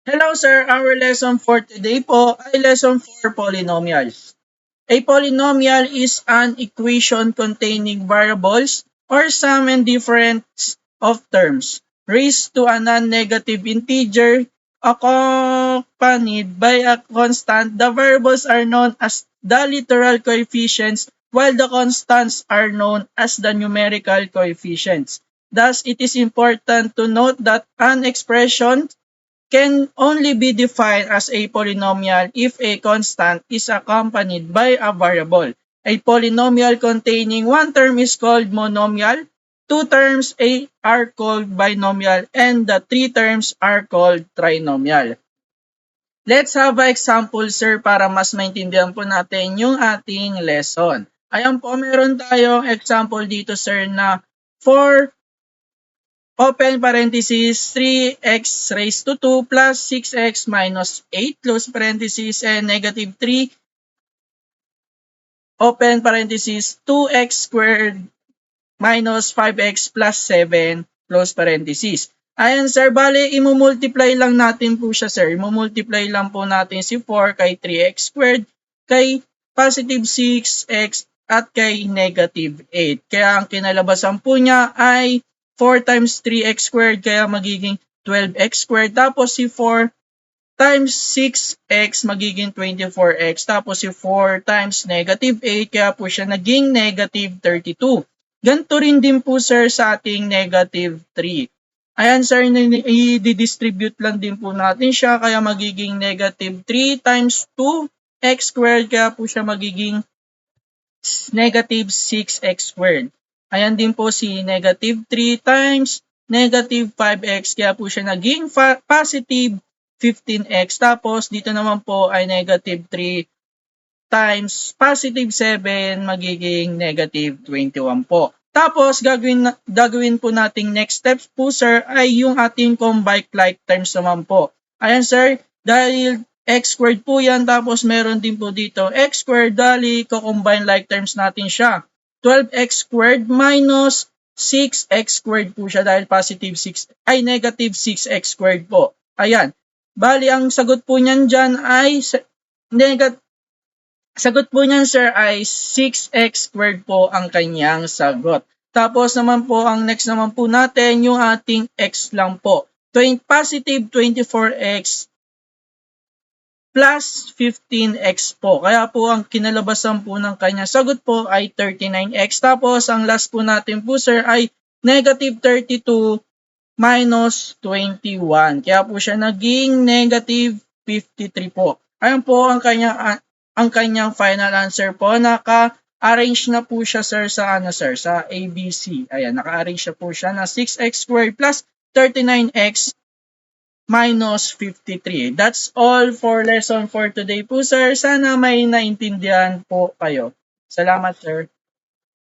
Hello sir, our lesson for today po ay lesson for polynomials. A polynomial is an equation containing variables or sum and difference of terms raised to a non-negative integer accompanied by a constant. The variables are known as the literal coefficients while the constants are known as the numerical coefficients. Thus, it is important to note that an expression can only be defined as a polynomial if a constant is accompanied by a variable. A polynomial containing one term is called monomial, two terms are called binomial, and the three terms are called trinomial. Let's have an example, sir, para mas maintindihan po natin yung ating lesson. Ayan po, meron tayong example dito, sir, na 4 open parenthesis 3x raised to 2 plus 6x minus 8 close parenthesis and negative 3 open parenthesis 2x squared minus 5x plus 7 close parenthesis. Ayan sir, bali imumultiply lang natin po siya sir. Imumultiply lang po natin si 4 kay 3x squared, kay positive 6x at kay negative 8. Kaya ang kinalabasan po niya ay 4 times 3x squared kaya magiging 12x squared. Tapos si 4 times 6x magiging 24x. Tapos si 4 times negative 8 kaya po siya naging negative 32. Ganito rin din po sir sa ating negative 3. Ayan sir, i-distribute lang din po natin siya kaya magiging negative 3 times 2x squared kaya po siya magiging negative 6x squared. Ayan din po si negative 3 times negative 5x kaya po siya naging positive 15x. Tapos dito naman po ay negative 3 times positive 7 magiging negative 21 po. Tapos gagawin po nating next steps po sir ay yung ating combined like terms naman po. Ayan sir, dahil x squared po yan tapos meron din po dito x squared, dali ko-combine like terms natin siya. 12x squared minus 6x squared po siya dahil positive 6 ay negative 6x squared po. Ayan. Bali ang sagot po niyan dyan ay sagot po niyan sir ay 6x squared po ang kanyang sagot. Tapos naman po ang next naman po natin yung ating x lang po. Positive 24x plus 15x po. Kaya po ang kinalabasan po ng kanyang sagot po ay 39x. Tapos ang last po natin po sir ay negative 32 minus 21. Kaya po siya naging negative 53 po. Ayan po ang kanyang final answer po. Naka-arrange na po siya sir sa sa ABC. Ayan, naka-arrange po siya na 6x squared plus 39x minus 53. That's all for lesson for today po sir. Sana may naintindihan po kayo. Salamat sir.